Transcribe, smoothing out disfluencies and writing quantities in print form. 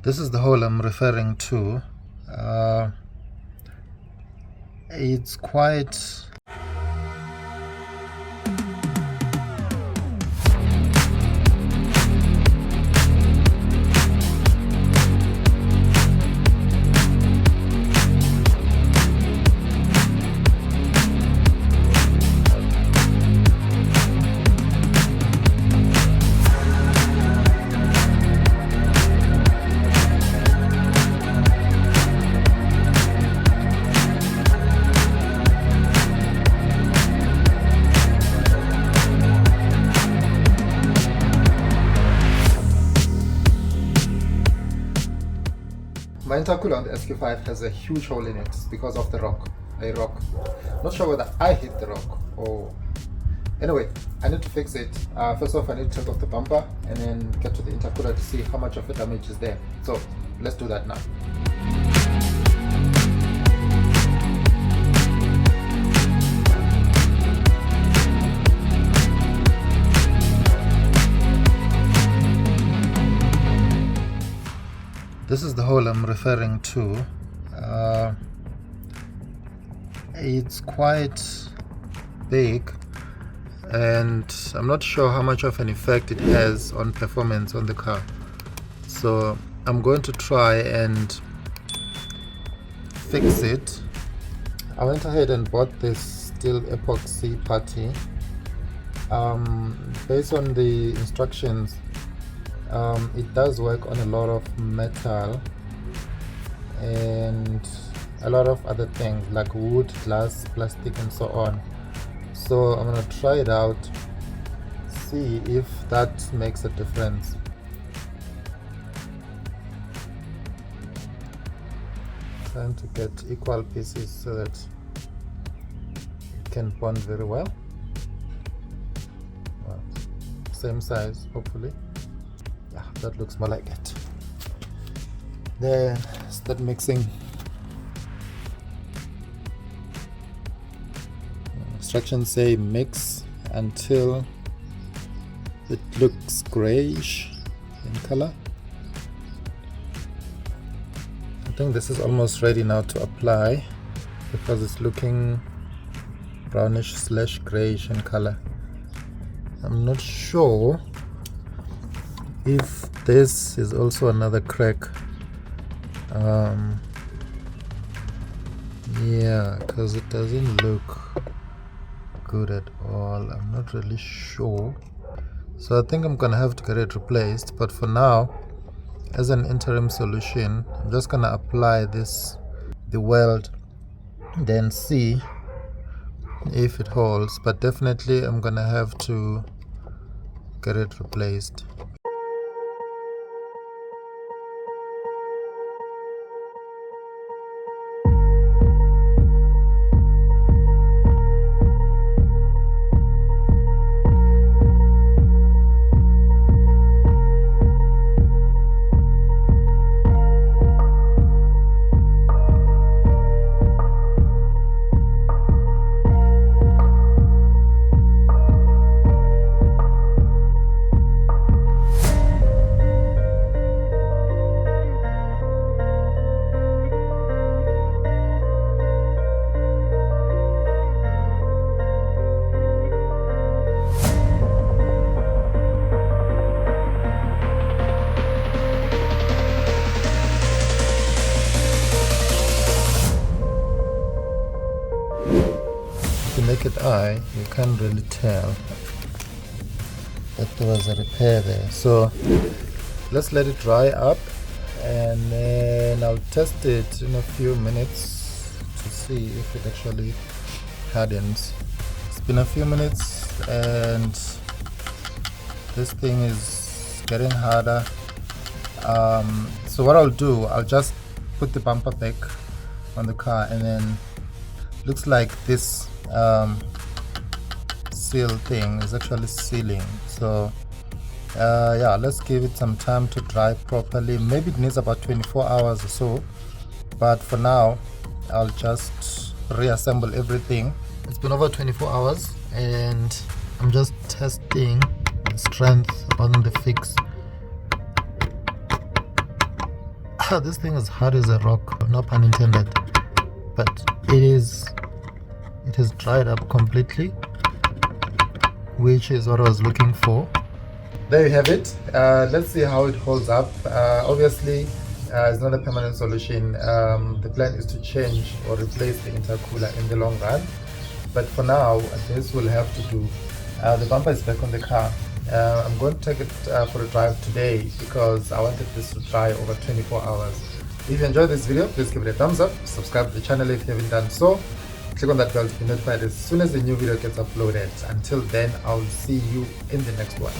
This is the hole I'm referring to. It's quite My intercooler on the SQ5 has a huge hole in it because of the rock. Not sure whether I hit the rock or... Anyway, I need to fix it. First off, I need to take off the bumper and then get to the intercooler to see how much of the damage is there. So let's do that now. This is the hole I'm referring to. It's quite big and I'm not sure how much of an effect it has on performance on the car. So I'm going to try and fix it. I went ahead and bought this Steel Epoxy Putty. Based on the instructions, it does work on a lot of metal and a lot of other things like wood, glass, plastic and so on. So I'm gonna try it out, see if that makes a difference. Trying to get equal pieces so that it can bond very well. Same size, hopefully. Yeah, that looks more like it. Then start mixing. Instructions say mix until it looks grayish in color. I think this is almost ready now to apply because it's looking brownish / grayish in color. I'm not sure if this is also another crack. Yeah, because it doesn't look good at all. I'm not really sure, so I think I'm gonna have to get it replaced, but for now, as an interim solution, I'm just gonna apply the weld, then see if it holds, but definitely I'm gonna have to get it replaced. Naked eye, you can't really tell that there was a repair there. So let's let it dry up and then I'll test it in a few minutes to see if it actually hardens. It's been a few minutes and this thing is getting harder. So what I'll do, I'll just put the bumper back on the car, and then looks like this seal thing is actually sealing. So yeah, let's give it some time to dry properly. Maybe it needs about 24 hours or so, but for now I'll just reassemble everything. It's been over 24 hours and I'm just testing the strength on the fix. This thing is hard as a rock, no pun intended, but it has dried up completely, which is what I was looking for. There you have it. Let's see how it holds up. Obviously, it's not a permanent solution. The plan is to change or replace the intercooler in the long run, but for now this will have to do. The bumper is back on the car. I'm going to take it for a drive today because I wanted this to dry over 24 hours. If you enjoyed this video, please give it a thumbs up, subscribe to the channel if you haven't done so, click on that bell to be notified as soon as the new video gets uploaded. Until then, I'll see you in the next one.